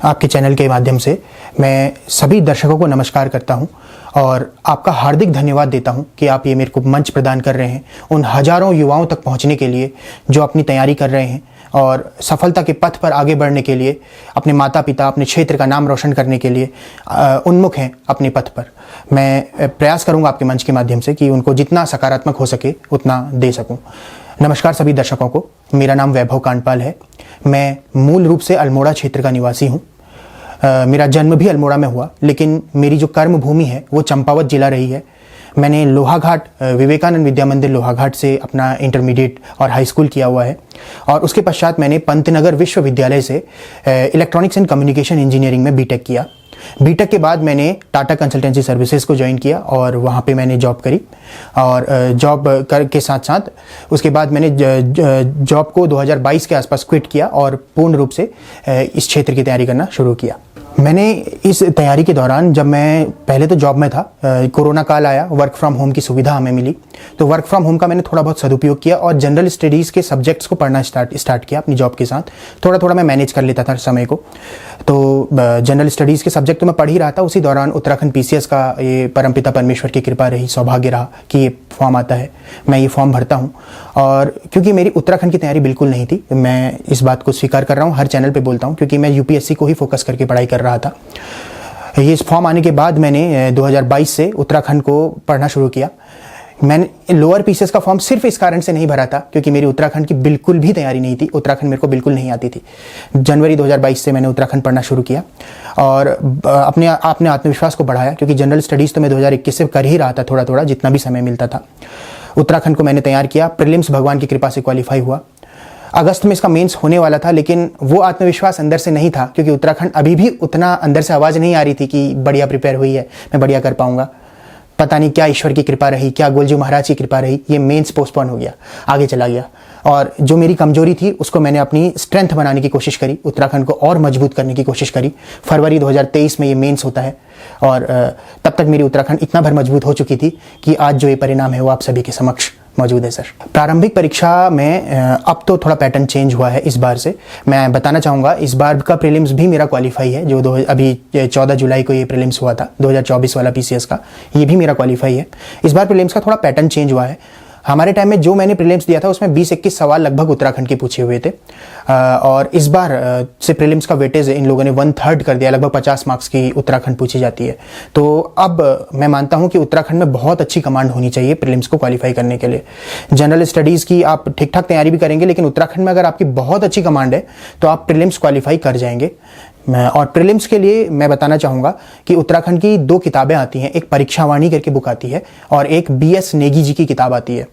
आपके चैनल के माध्यम से मैं सभी दर्शकों को नमस्कार करता हूं और आपका हार्दिक धन्यवाद देता हूं कि आप ये मेरे को मंच प्रदान कर रहे हैं उन हजारों युवाओं तक पहुंचने के लिए जो अपनी तैयारी कर रहे हैं और सफलता के पथ पर आगे बढ़ने के लिए अपने माता पिता अपने क्षेत्र का नाम रोशन करने के लिए उन्मुख हैं अपने पथ पर। मैं प्रयास करूंगा आपके मंच के माध्यम से कि उनको जितना सकारात्मक हो सके उतना दे सकूं। नमस्कार सभी दर्शकों को, मेरा नाम वैभव कांडपाल है। मैं मूल रूप से अल्मोड़ा क्षेत्र का निवासी हूँ। मेरा जन्म भी अल्मोड़ा में हुआ, लेकिन मेरी जो कर्म भूमि है वो चंपावत जिला रही है। मैंने लोहाघाट विवेकानंद विद्या मंदिर लोहाघाट से अपना इंटरमीडिएट और हाई स्कूल किया हुआ है और उसके पश्चात मैंने पंतनगर विश्वविद्यालय से इलेक्ट्रॉनिक्स एंड कम्युनिकेशन इंजीनियरिंग में बीटेक किया। बीटेक के बाद मैंने टाटा कंसल्टेंसी सर्विसेज को ज्वाइन किया और वहाँ पे मैंने जॉब करी और जॉब कर के साथ साथ उसके बाद मैंने जॉब को 2022 के आसपास क्विट किया और पूर्ण रूप से इस क्षेत्र की तैयारी करना शुरू किया। मैंने इस तैयारी के दौरान, जब मैं पहले तो जॉब में था, कोरोना काल आया, वर्क फ्रॉम होम की सुविधा हमें मिली, तो वर्क फ्रॉम होम का मैंने थोड़ा बहुत सदुपयोग किया और जनरल स्टडीज़ के सब्जेक्ट्स को पढ़ना स्टार्ट किया अपनी जॉब के साथ। थोड़ा थोड़ा मैं मैनेज कर लेता था समय को, तो जनरल स्टडीज़ के सब्जेक्ट तो मैं पढ़ ही रहा था। उसी दौरान उत्तराखंड PCS का ये परमपिता परमेश्वर की कृपा रही, सौभाग्य रहा कि ये फॉर्म आता है, मैं ये फॉर्म भरता हूँ। और क्योंकि मेरी उत्तराखंड की तैयारी बिल्कुल नहीं थी, मैं इस बात को स्वीकार कर रहा हूँ, हर चैनल पे बोलता हूँ, क्योंकि मैं UPSC को ही फोकस करके पढ़ाई कर रहा था। ये फॉर्म आने के बाद मैंने 2022 से उत्तराखंड को पढ़ना शुरू किया। मैंने लोअर PCS का फॉर्म सिर्फ इस कारण से नहीं भरा था क्योंकि मेरी उत्तराखंड की बिल्कुल भी तैयारी नहीं थी, उत्तराखंड मेरे को बिल्कुल नहीं आती थी। जनवरी 2022 से मैंने उत्तराखंड पढ़ना शुरू किया और अपने आत्मविश्वास को बढ़ाया, क्योंकि जनरल स्टडीज़ तो मैं 2021 से कर ही रहा था, थोड़ा थोड़ा जितना भी समय मिलता था। उत्तराखंड को मैंने तैयार किया, प्रीलिम्स भगवान की कृपा से क्वालिफाई हुआ। अगस्त में इसका मेंस होने वाला था, लेकिन वो आत्मविश्वास अंदर से नहीं था क्योंकि उत्तराखंड अभी भी उतना अंदर से आवाज़ नहीं आ रही थी कि बढ़िया प्रिपेयर हुई है, मैं बढ़िया कर पाऊंगा। पता नहीं क्या ईश्वर की कृपा रही, क्या गोलजू महाराज की कृपा रही, ये मेंस पोस्टपोन हो गया, आगे चला गया। और जो मेरी कमजोरी थी उसको मैंने अपनी स्ट्रेंथ बनाने की कोशिश करी, उत्तराखंड को और मजबूत करने की कोशिश करी। फरवरी 2023 में ये मेंस होता है और तब तक मेरी उत्तराखंड इतना भर मजबूत हो चुकी थी कि आज जो ये परिणाम है वो आप सभी के समक्ष मौजूद है। सर, प्रारंभिक परीक्षा में अब तो थोड़ा पैटर्न चेंज हुआ है इस बार से। मैं बताना चाहूँगा, इस बार का प्रीलिम्स भी मेरा क्वालिफाई है, जो अभी 14 जुलाई को ये प्रीलिम्स हुआ था 2024 वाला PCS का, ये भी मेरा क्वालिफाई है। इस बार प्रीलिम्स का थोड़ा पैटर्न चेंज हुआ है। हमारे टाइम में जो मैंने प्रीलिम्स दिया था उसमें 20-21 सवाल लगभग उत्तराखंड के पूछे हुए थे और इस बार से प्रीलिम्स का वेटेज इन लोगों ने 1/3 कर दिया, लगभग 50 मार्क्स की उत्तराखंड पूछी जाती है। तो अब मैं मानता हूं कि उत्तराखंड में बहुत अच्छी कमांड होनी चाहिए प्रीलिम्स को क्वालिफाई करने के लिए। जनरल स्टडीज़ की आप ठीक ठाक तैयारी भी करेंगे, लेकिन उत्तराखंड में अगर आपकी बहुत अच्छी कमांड है तो आप प्रीलिम्स क्वालिफाई कर जाएंगे। और प्रीलिम्स के लिए मैं बताना चाहूँगा कि उत्तराखंड की 2 किताबें आती हैं, एक परीक्षावाणी करके बुक आती है और एक BS नेगी जी की किताब आती है।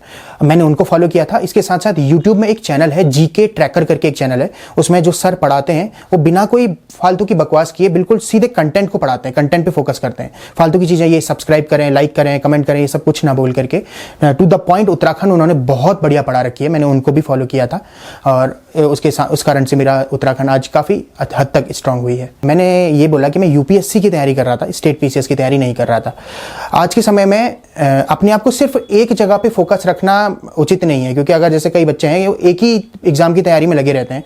मैंने उनको फॉलो किया था। इसके साथ साथ यूट्यूब में एक चैनल है, GK ट्रैकर करके एक चैनल है, उसमें जो सर पढ़ाते हैं वो बिना कोई फालतू की बकवास किए बिल्कुल सीधे कंटेंट को पढ़ाते हैं, कंटेंट पे फोकस करते हैं। फालतू की चीज़ें ये सब्सक्राइब करें, लाइक करें, कमेंट करें, ये सब कुछ ना बोल करके टू द पॉइंट उत्तराखंड उन्होंने बहुत बढ़िया पढ़ा रखी है। मैंने उनको भी फॉलो किया था और उस कारण से मेरा उत्तराखंड आज काफ़ी हद तक स्ट्रांग हुई है। मैंने ये बोला कि मैं UPSC की तैयारी कर रहा था, स्टेट PCS की तैयारी नहीं कर रहा था। आज के समय में अपने आप को सिर्फ एक जगह पे फोकस रखना उचित नहीं है, क्योंकि अगर जैसे कई बच्चे हैं एक ही एग्जाम की तैयारी में लगे रहते हैं,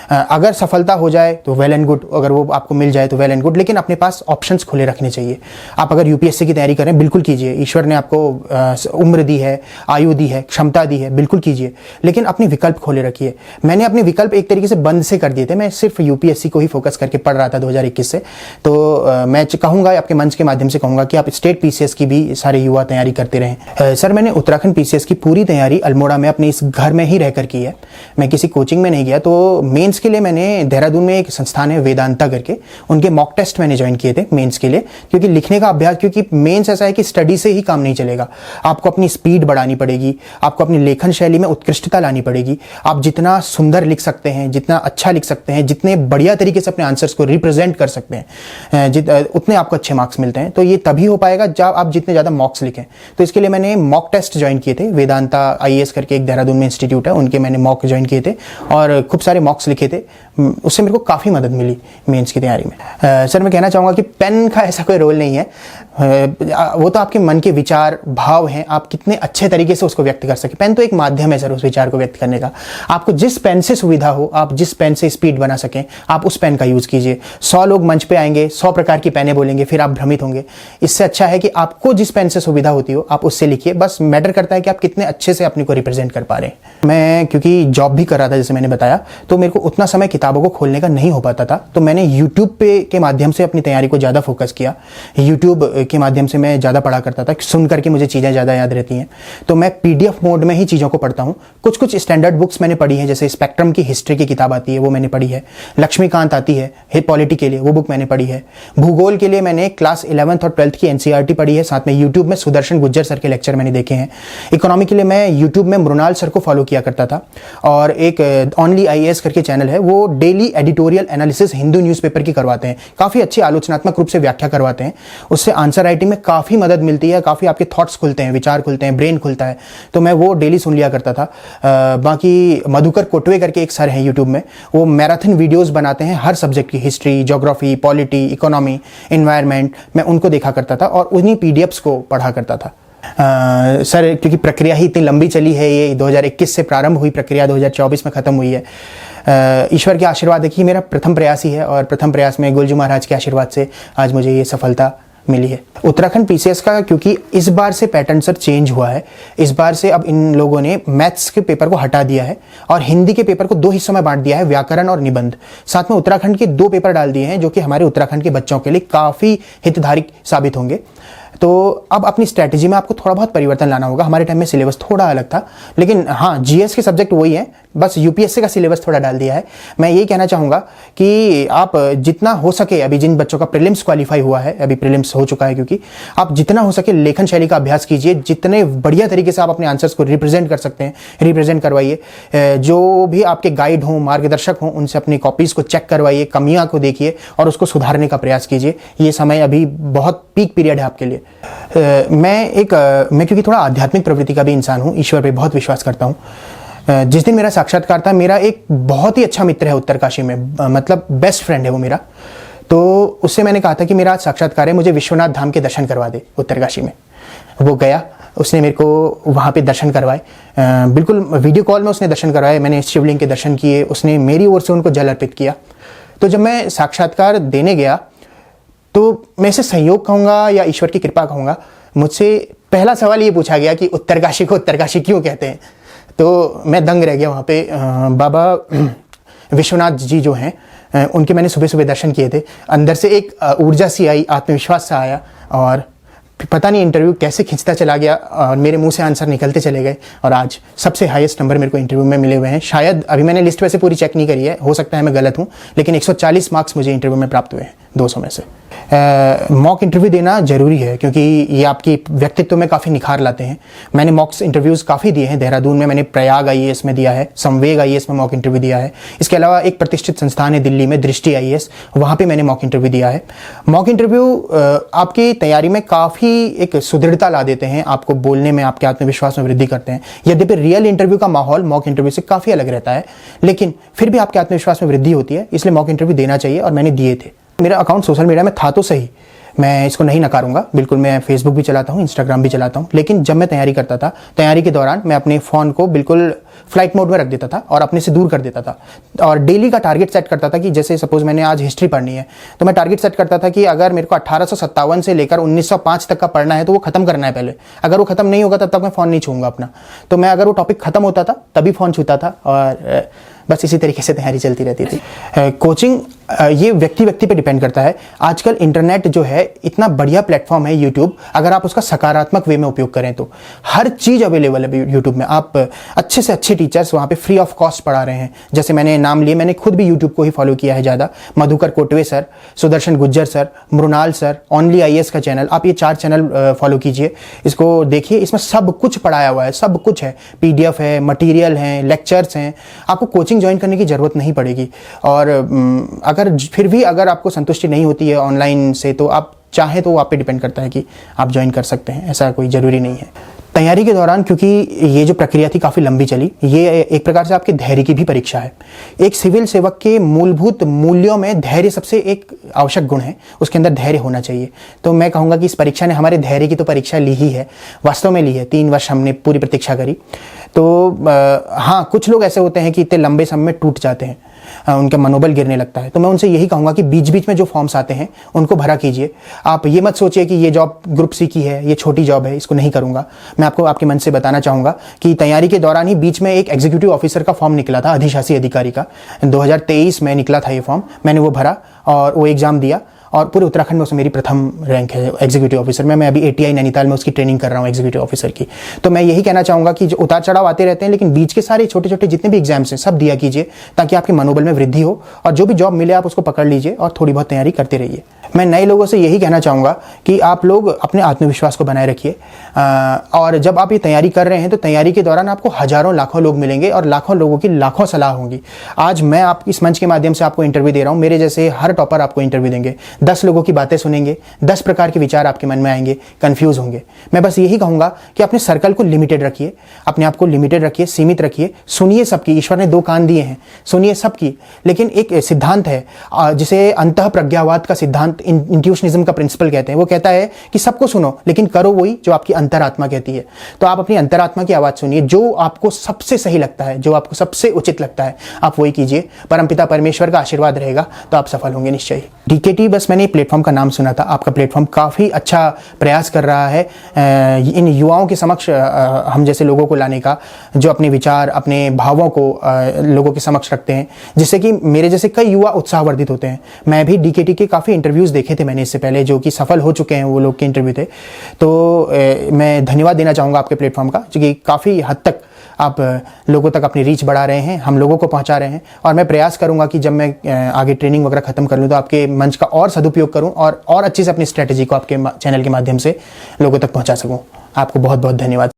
अगर सफलता हो जाए तो वेल एंड गुड, अगर वो आपको मिल जाए तो वेल एंड गुड, लेकिन अपने पास ऑप्शंस खुले रखने चाहिए। आप अगर UPSC की तैयारी करें, बिल्कुल कीजिए, ईश्वर ने आपको उम्र दी है, आयु दी है, क्षमता दी है, बिल्कुल कीजिए, लेकिन अपने विकल्प खोले रखिए। मैंने अपने विकल्प एक तरीके से बंद से कर दिए थे, मैं सिर्फ UPSC को ही फोकस करके पढ़ रहा था 2021 से। तो मैं कहूँगा, आपके मंच के माध्यम से कहूँगा कि आप स्टेट PCS की भी सारे युवा तैयारी करते रहें। सर, मैंने उत्तराखंड PCS की पूरी तैयारी अल्मोड़ा में अपने इस घर में ही रहकर की है, मैं किसी कोचिंग में नहीं गया। तो मेंस के लिए मैंने देहरादून में एक संस्थान है वेदांता करके, उनके मॉक टेस्ट मैंने ज्वाइन किए थे मेंस के लिए, क्योंकि लिखने का अभ्यास, क्योंकि मेंस ऐसा है कि स्टडी से ही काम नहीं चलेगा, आपको अपनी स्पीड बढ़ानी पड़ेगी, आपको अपनी लेखन शैली में उत्कृष्टता लानी पड़ेगी। आप जितना सुंदर लिख सकते हैं, जितना अच्छा लिख सकते हैं, जितने बढ़िया तरीके से अपने आंसर्स को रिप्रेजेंट कर सकते हैं, उतने आपको अच्छे मार्क्स मिलते हैं। तो ये तभी हो पाएगा जब आप जितने ज़्यादा मॉक्स लिखें। तो इसके लिए मैंने मॉक टेस्ट ज्वाइन किए थे, वेदांता IAS करके एक देहरादून में इंस्टीट्यूट है, उनके मैंने मॉक ज्वाइन किए थे और खूब सारे मॉक्स लिखे थे। उससे मेरे को काफ़ी मदद मिली मेंस की तैयारी में। सर, मैं कहना चाहूँगा कि पेन का ऐसा कोई रोल नहीं है, वो तो आपके मन के विचार भाव हैं, आप कितने अच्छे तरीके से उसको व्यक्त कर सके। पेन तो एक माध्यम है सर उस विचार को व्यक्त करने का। आपको जिस पेन से सुविधा हो, आप जिस पेन से स्पीड बना सकें, आप उस पेन का यूज़ कीजिए। 100 लोग मंच पे आएंगे, 100 प्रकार की पेनें बोलेंगे, फिर आप भ्रमित होंगे। इससे अच्छा है कि आपको जिस पेन से सुविधा होती हो आप उससे लिखिए। बस मैटर करता है कि आप कितने अच्छे से अपने को रिप्रेजेंट कर पा रहे हैं। मैं क्योंकि जॉब भी कर रहा था, जैसे मैंने बताया, तो मेरे को उतना समय किताबों को खोलने का नहीं हो पाता था, तो मैंने यूट्यूब पे के माध्यम से अपनी तैयारी को ज़्यादा फोकस किया। यूट्यूब के माध्यम से मैं ज़्यादा पढ़ा करता था, सुन करके मुझे चीज़ें ज़्यादा याद रहती हैं, तो मैं PDF मोड में ही चीज़ों को पढ़ता हूँ। कुछ स्टैंडर्ड बुक्स मैंने पढ़ी हैं, जैसे स्पेक्ट्रम की हिस्ट्री की किताब आती है, वो मैंने पढ़ी है। लक्ष्मीकांत आती है पॉलिटी के लिए, वो बुक मैंने पढ़ी है। भूगोल के लिए मैंने क्लास 11th और 12th की NCERT पढ़ी है, साथ में यूट्यूब में सुदर्शन गुज्जर सर के लेक्चर मैंने देखे हैं। इकोनॉमी के लिए मैं यूट्यूब में मृणाल सर को फॉलो किया करता था, और एक ओनली IAS करके चैनल है, वो daily editorial analysis Hindu newspaper की करवाते हैं, काफ़ी अच्छी आलोचनात्मक रूप से व्याख्या करवाते हैं। उससे आंसर राइटिंग में काफ़ी मदद मिलती है, काफ़ी आपके थॉट्स खुलते हैं, विचार खुलते हैं, ब्रेन खुलता है, तो मैं वो डेली सुन लिया करता था। बाकी मधुकर कोटवे करके एक सर हैं यूट्यूब में, वो मैराथन वीडियोस बनाते हैं हर सब्जेक्ट की, history, geography, polity, economy, environment, मैं उनको देखा करता था और उन्हीं PDFs को पढ़ा करता था। सर क्योंकि प्रक्रिया ही इतनी लंबी चली है, ये 2021 से प्रारंभ हुई प्रक्रिया, 2024 में ख़त्म हुई है। ईश्वर के आशीर्वाद है कि मेरा प्रथम प्रयास ही है, और प्रथम प्रयास में गुलजू महाराज के आशीर्वाद से आज मुझे ये सफलता मिली है। उत्तराखंड PCS का क्योंकि इस बार से पैटर्न सर चेंज हुआ है, इस बार से अब इन लोगों ने मैथ्स के पेपर को हटा दिया है और हिंदी के पेपर को 2 हिस्सों में बांट दिया है, व्याकरण और निबंध। साथ में उत्तराखंड के 2 पेपर डाल दिए हैं, जो कि हमारे उत्तराखंड के बच्चों के लिए काफ़ी हितधारी साबित होंगे। तो अब अपनी स्ट्रैटेजी में आपको थोड़ा बहुत परिवर्तन लाना होगा। हमारे टाइम में सिलेबस थोड़ा अलग था, लेकिन हाँ GS के सब्जेक्ट वही हैं, बस UPSC का सिलेबस थोड़ा डाल दिया है। मैं यही कहना चाहूँगा कि आप जितना हो सके, अभी जिन बच्चों का प्रीलिम्स क्वालिफाई हुआ है, अभी प्रीलिम्स हो चुका है, क्योंकि आप जितना हो सके लेखन शैली का अभ्यास कीजिए, जितने बढ़िया तरीके से आप अपने आंसर्स को रिप्रेजेंट कर सकते हैं रिप्रेजेंट करवाइए। जो भी आपके गाइड हों, मार्गदर्शक हों, उनसे अपनी कॉपीज़ को चेक करवाइए, कमियाँ को देखिए और उसको सुधारने का प्रयास कीजिए। ये समय अभी बहुत पीक पीरियड है आपके लिए। मैं क्योंकि थोड़ा आध्यात्मिक प्रवृत्ति का भी इंसान हूँ, ईश्वर पे बहुत विश्वास करता हूँ। जिस दिन मेरा साक्षात्कार था, मेरा एक बहुत ही अच्छा मित्र है उत्तरकाशी में, मतलब बेस्ट फ्रेंड है वो मेरा, तो उससे मैंने कहा था कि मेरा आज साक्षात्कार है, मुझे विश्वनाथ धाम के दर्शन करवा दे उत्तरकाशी में। वो गया, उसने मेरे को वहाँ पे दर्शन करवाए, बिल्कुल वीडियो कॉल में उसने दर्शन करवाए, मैंने शिवलिंग के दर्शन किए, उसने मेरी ओर से उनको जल अर्पित किया। तो जब मैं साक्षात्कार देने गया, तो मैं इसे संयोग कहूँगा या ईश्वर की कृपा कहूँगा, मुझसे पहला सवाल ये पूछा गया कि उत्तरकाशी को उत्तरकाशी क्यों कहते हैं। तो मैं दंग रह गया वहाँ पे। बाबा विश्वनाथ जी जो हैं, उनके मैंने सुबह सुबह दर्शन किए थे, अंदर से एक ऊर्जा सी आई, आत्मविश्वास सा आया, और पता नहीं इंटरव्यू कैसे खिंचता चला गया और मेरे मुंह से आंसर निकलते चले गए, और आज सबसे हाईएस्ट नंबर मेरे को इंटरव्यू में मिले हुए हैं। शायद अभी मैंने लिस्ट वैसे पूरी चेक नहीं करी है, हो सकता है मैं गलत हूँ, लेकिन 140 मार्क्स मुझे इंटरव्यू में प्राप्त हुए हैं 200 में से। मॉक इंटरव्यू देना ज़रूरी है, क्योंकि ये आपकी व्यक्तित्व में काफ़ी निखार लाते हैं। मैंने मॉक्स इंटरव्यूज़ काफ़ी दिए हैं, देहरादून में मैंने प्रयाग IAS में दिया है, संवेग IAS में मॉक इंटरव्यू दिया है। इसके अलावा एक प्रतिष्ठित संस्थान है दिल्ली में, दृष्टि IAS, वहाँ पे मैंने मॉक इंटरव्यू दिया है। मॉक इंटरव्यू आपकी तैयारी में काफ़ी एक सुदृढ़ता ला देते हैं, आपको बोलने में, आपके आत्मविश्वास में वृद्धि करते हैं। यद्यपि रियल इंटरव्यू का माहौल मॉक इंटरव्यू से काफ़ी अलग रहता है, लेकिन फिर भी आपके आत्मविश्वास में वृद्धि होती है, इसलिए मॉक इंटरव्यू देना चाहिए, और मैंने दिए थे। मेरा अकाउंट सोशल मीडिया में था तो सही, मैं इसको नहीं नकारूंगा, बिल्कुल मैं फेसबुक भी चलाता हूँ, इंस्टाग्राम भी चलाता हूँ, लेकिन जब मैं तैयारी करता था, तैयारी के दौरान मैं अपने फ़ोन को बिल्कुल फ्लाइट मोड में रख देता था और अपने से दूर कर देता था, और डेली का टारगेट सेट करता था कि जैसे सपोज मैंने आज हिस्ट्री पढ़नी है, तो मैं टारगेट सेट करता था कि अगर मेरे को 1857 से लेकर 1905 तक का पढ़ना है तो वो खत्म करना है पहले। अगर वो खत्म नहीं होगा तब तक मैं फ़ोन नहीं छूँगा अपना। तो मैं अगर वो टॉपिक खत्म होता था तभी फ़ोन छूता था, और बस इसी तरीके से तैयारी चलती रहती थी। कोचिंग ये व्यक्ति पे डिपेंड करता है। आजकल इंटरनेट जो है इतना बढ़िया प्लेटफॉर्म है यूट्यूब, अगर आप उसका सकारात्मक वे में उपयोग करें तो हर चीज़ अवेलेबल है यूट्यूब में। आप अच्छे से अच्छे टीचर्स वहाँ पे फ्री ऑफ कॉस्ट पढ़ा रहे हैं। जैसे मैंने नाम लिए, मैंने खुद भी यूट्यूब को ही फॉलो किया है ज़्यादा। Madhukar Kotwe sir, Sudarshan Gujjar sir, Mrinal sir, only IAS का चैनल, आप ये 4 चैनल फॉलो कीजिए, इसको देखिए, इसमें सब कुछ पढ़ाया हुआ है, सब कुछ है, PDF है, मटीरियल हैं, लेक्चर्स हैं, आपको कोचिंग ज्वाइन करने की ज़रूरत नहीं पड़ेगी। और अगर फिर भी अगर आपको संतुष्टि नहीं होती है ऑनलाइन से, तो आप चाहें तो वो आप पे डिपेंड करता है कि आप ज्वाइन कर सकते हैं, ऐसा कोई ज़रूरी नहीं है। तैयारी के दौरान, क्योंकि ये जो प्रक्रिया थी काफ़ी लंबी चली, ये एक प्रकार से आपके धैर्य की भी परीक्षा है। एक सिविल सेवक के मूलभूत मूल्यों में धैर्य सबसे एक आवश्यक गुण है, उसके अंदर धैर्य होना चाहिए। तो मैं कहूँगा कि इस परीक्षा ने हमारे धैर्य की तो परीक्षा ली ही है, वास्तव में ली है। 3 वर्ष हमने पूरी प्रतीक्षा करी। तो हाँ, कुछ लोग ऐसे होते हैं कि इतने लंबे समय में टूट जाते हैं, उनका मनोबल गिरने लगता है। तो मैं उनसे यही कहूँगा कि बीच बीच में जो फॉर्म्स आते हैं उनको भरा कीजिए। आप ये मत सोचिए कि ये जॉब ग्रुप सी की है, ये छोटी जॉब है, इसको नहीं करूँगा। मैं आपको आपके मन से बताना चाहूँगा कि तैयारी के दौरान ही बीच में एक एग्जीक्यूटिव ऑफिसर का फॉर्म निकला था, अधिशासी अधिकारी का। 2023 में निकला था ये फॉर्म, मैंने वो भरा और वो एग्ज़ाम दिया और पूरे उत्तराखंड में उसमें मेरी प्रथम रैंक है एग्जीक्यूटिव ऑफिसर में। मैं अभी ATI नैनीताल में उसकी ट्रेनिंग कर रहा हूँ एग्जीक्यूटिव ऑफिसर की। तो मैं यही कहना चाहूँगा कि जो उतार चढ़ाव आते रहते हैं, लेकिन बीच के सारे छोटे छोटे जितने भी एग्जाम्स हैं सब दिया कीजिए, ताकि आपके मनोबल में वृद्धि हो और जो भी जॉब मिले आप उसको पकड़ लीजिए और थोड़ी बहुत तैयारी करते रहिए। मैं नए लोगों से यही कहना चाहूँगा कि आप लोग अपने आत्मविश्वास को बनाए रखिए, और जब आप ये तैयारी कर रहे हैं तो तैयारी के दौरान आपको हजारों लाखों लोग मिलेंगे और लाखों लोगों की लाखों सलाह होंगी। आज मैं आप इस मंच के माध्यम से आपको इंटरव्यू दे रहा हूँ, मेरे जैसे हर टॉपर आपको इंटरव्यू देंगे, 10 लोगों की बातें सुनेंगे, 10 प्रकार के विचार आपके मन में आएंगे, कंफ्यूज होंगे। मैं बस यही कहूँगा कि अपने सर्कल को लिमिटेड रखिए, अपने आप को लिमिटेड रखिए, सीमित रखिए, सुनिए सबकी। ईश्वर ने 2 कान दिए हैं, सुनिए सबकी। लेकिन एक सिद्धांत है जिसे अंतः प्रज्ञावाद का सिद्धांत, इंट्यूशनिज्म का प्रिंसिपल कहते हैं। वो कहता है कि सबको सुनो लेकिन करो वही जो आपकी अंतरात्मा कहती है। तो आप अपनी अंतरात्मा की आवाज़ सुनिए, जो आपको सबसे सही लगता है, जो आपको सबसे उचित लगता है, आप वही कीजिए। परमपिता परमेश्वर का आशीर्वाद रहेगा तो आप सफल होंगे निश्चय ही। DKT, बस मैंने प्लेटफॉर्म का नाम सुना था। आपका प्लेटफॉर्म काफ़ी अच्छा प्रयास कर रहा है इन युवाओं के समक्ष हम जैसे लोगों को लाने का, जो अपने विचार, अपने भावों को लोगों के समक्ष रखते हैं, जिससे कि मेरे जैसे कई युवा उत्साहवर्धित होते हैं। मैं भी DKT के काफ़ी इंटरव्यूज़ देखे थे मैंने इससे पहले, जो कि सफल हो चुके हैं, वो लोग के इंटरव्यू थे। तो मैं धन्यवाद देना चाहूँगा आपके प्लेटफॉर्म का, जो कि काफ़ी हद तक आप लोगों तक अपनी रीच बढ़ा रहे हैं, हम लोगों को पहुंचा रहे हैं। और मैं प्रयास करूंगा कि जब मैं आगे ट्रेनिंग वगैरह खत्म कर लूँ तो आपके मंच का और सदुपयोग करूं और अच्छे से अपनी स्ट्रेटेजी को आपके चैनल के माध्यम से लोगों तक पहुंचा सकूं। आपको बहुत बहुत धन्यवाद।